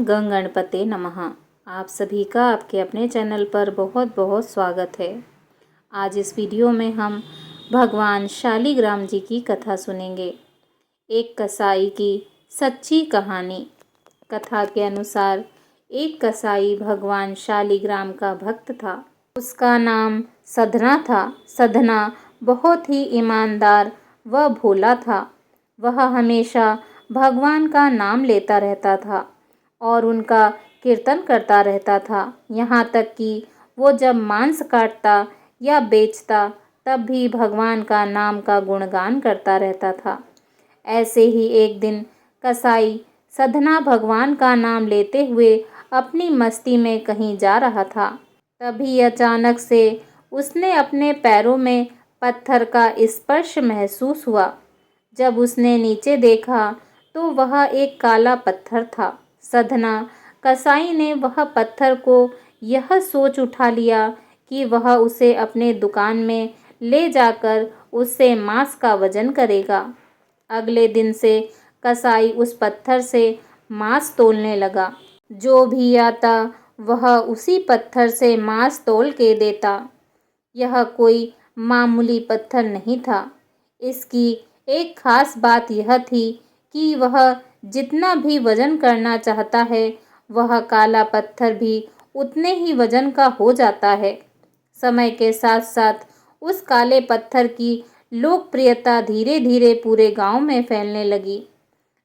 गंग गणपते नमः। आप सभी का आपके अपने चैनल पर बहुत बहुत स्वागत है। आज इस वीडियो में हम भगवान शालिग्राम जी की कथा सुनेंगे। एक कसाई की सच्ची कहानी। कथा के अनुसार एक कसाई भगवान शालिग्राम का भक्त था। उसका नाम सधना था। सधना बहुत ही ईमानदार व भोला था। वह हमेशा भगवान का नाम लेता रहता था और उनका कीर्तन करता रहता था। यहाँ तक कि वो जब मांस काटता या बेचता तब भी भगवान का नाम का गुणगान करता रहता था। ऐसे ही एक दिन कसाई सधना भगवान का नाम लेते हुए अपनी मस्ती में कहीं जा रहा था। तभी अचानक से उसने अपने पैरों में पत्थर का स्पर्श महसूस हुआ। जब उसने नीचे देखा तो वह एक काला पत्थर था। सधना कसाई ने वह पत्थर को यह सोच उठा लिया कि वह उसे अपने दुकान में ले जाकर उससे मांस का वजन करेगा। अगले दिन से कसाई उस पत्थर से मांस तोलने लगा। जो भी आता वह उसी पत्थर से मांस तोल के देता। यह कोई मामूली पत्थर नहीं था। इसकी एक खास बात यह थी कि वह जितना भी वजन करना चाहता है वह काला पत्थर भी उतने ही वजन का हो जाता है। समय के साथ साथ उस काले पत्थर की लोकप्रियता धीरे धीरे पूरे गांव में फैलने लगी।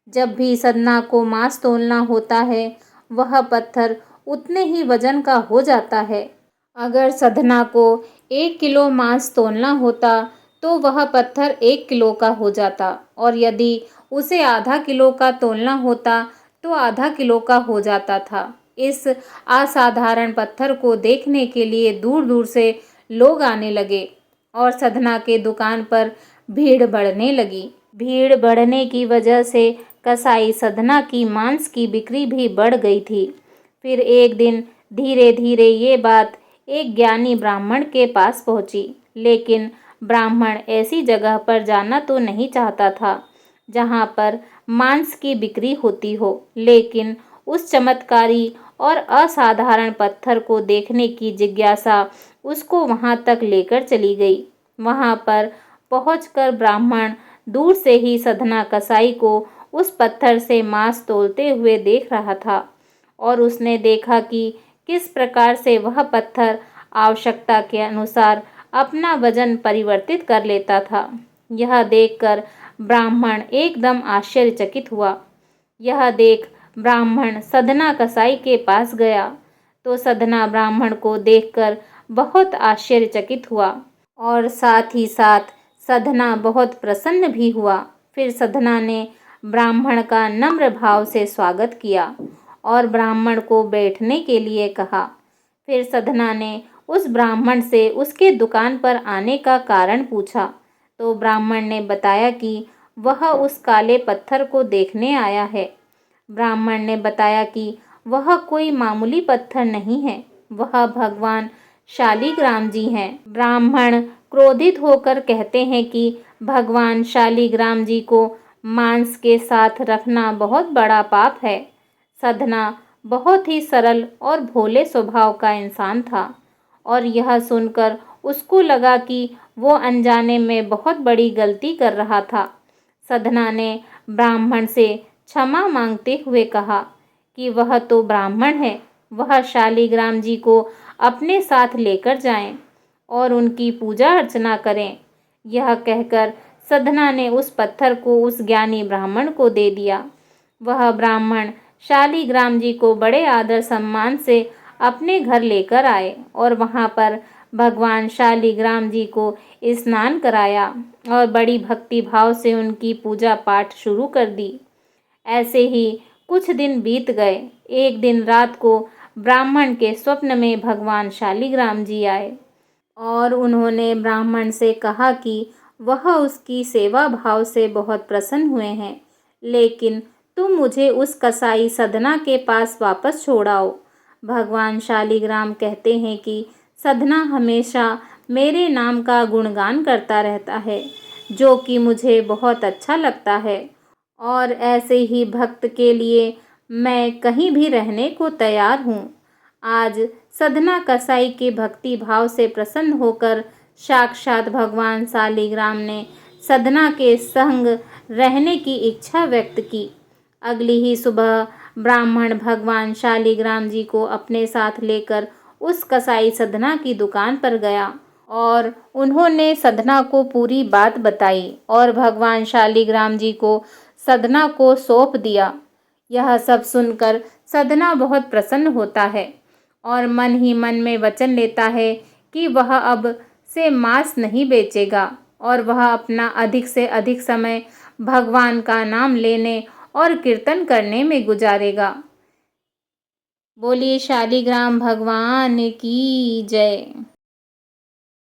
जब भी सधना को मांस तोलना होता है वह पत्थर उतने ही वजन का हो जाता है। अगर सधना को 1 किलो मांस तोलना होता तो वह पत्थर 1 किलो का हो जाता और यदि उसे आधा किलो का तोलना होता तो आधा किलो का हो जाता था। इस असाधारण पत्थर को देखने के लिए दूर दूर से लोग आने लगे और सधना के दुकान पर भीड़ बढ़ने लगी। भीड़ बढ़ने की वजह से कसाई सधना की मांस की बिक्री भी बढ़ गई थी। फिर एक दिन धीरे धीरे ये बात एक ज्ञानी ब्राह्मण के पास पहुंची। लेकिन ब्राह्मण ऐसी जगह पर जाना तो नहीं चाहता था जहां पर मांस की बिक्री होती हो, लेकिन उस चमत्कारी और असाधारण पत्थर को देखने की जिज्ञासा उसको वहां तक लेकर चली गई। वहां पर पहुंचकर ब्राह्मण दूर से ही सधना कसाई को उस पत्थर से मांस तोलते हुए देख रहा था और उसने देखा कि किस प्रकार से वह पत्थर आवश्यकता के अनुसार अपना वजन परिवर्तित कर लेता था। यह देखकर ब्राह्मण एकदम आश्चर्यचकित हुआ। यह देख ब्राह्मण सधना कसाई के पास गया तो सधना ब्राह्मण को देखकर बहुत आश्चर्यचकित हुआ और साथ ही साथ सधना बहुत प्रसन्न भी हुआ। फिर सधना ने ब्राह्मण का नम्र भाव से स्वागत किया और ब्राह्मण को बैठने के लिए कहा। फिर सधना ने उस ब्राह्मण से उसके दुकान पर आने का कारण पूछा तो ब्राह्मण ने बताया कि वह उस काले पत्थर को देखने आया है। ब्राह्मण ने बताया कि वह कोई मामूली पत्थर नहीं है, वह भगवान शालिग्राम जी हैं। ब्राह्मण क्रोधित होकर कहते हैं कि भगवान शालिग्राम जी को मांस के साथ रखना बहुत बड़ा पाप है। सधना बहुत ही सरल और भोले स्वभाव का इंसान था और यह सुनकर उसको लगा कि वो अनजाने में बहुत बड़ी गलती कर रहा था। सधना ने ब्राह्मण से क्षमा मांगते हुए कहा कि वह तो ब्राह्मण है, वह शालिग्राम जी को अपने साथ लेकर जाएं और उनकी पूजा अर्चना करें। यह कहकर सधना ने उस पत्थर को उस ज्ञानी ब्राह्मण को दे दिया। वह ब्राह्मण शालिग्राम जी को बड़े आदर सम्मान से अपने घर लेकर आए और वहां पर भगवान शालिग्राम जी को स्नान कराया और बड़ी भक्ति भाव से उनकी पूजा पाठ शुरू कर दी। ऐसे ही कुछ दिन बीत गए। एक दिन रात को ब्राह्मण के स्वप्न में भगवान शालिग्राम जी आए और उन्होंने ब्राह्मण से कहा कि वह उसकी सेवा भाव से बहुत प्रसन्न हुए हैं, लेकिन तुम मुझे उस कसाई सधना के पास वापस छोड़ाओ। भगवान शालिग्राम कहते हैं कि सधना हमेशा मेरे नाम का गुणगान करता रहता है, जो कि मुझे बहुत अच्छा लगता है और ऐसे ही भक्त के लिए मैं कहीं भी रहने को तैयार हूँ। आज सधना कसाई के भक्ति भाव से प्रसन्न होकर साक्षात भगवान शालिग्राम ने सधना के संग रहने की इच्छा व्यक्त की। अगली ही सुबह ब्राह्मण भगवान शालिग्राम जी को अपने साथ लेकर उस कसाई सधना की दुकान पर गया और उन्होंने सधना को पूरी बात बताई और भगवान शालिग्राम जी को सधना को सौंप दिया। यह सब सुनकर सधना बहुत प्रसन्न होता है और मन ही मन में वचन लेता है कि वह अब से मांस नहीं बेचेगा और वह अपना अधिक से अधिक समय भगवान का नाम लेने और कीर्तन करने में गुजारेगा। बोलिए शालिग्राम भगवान की जय।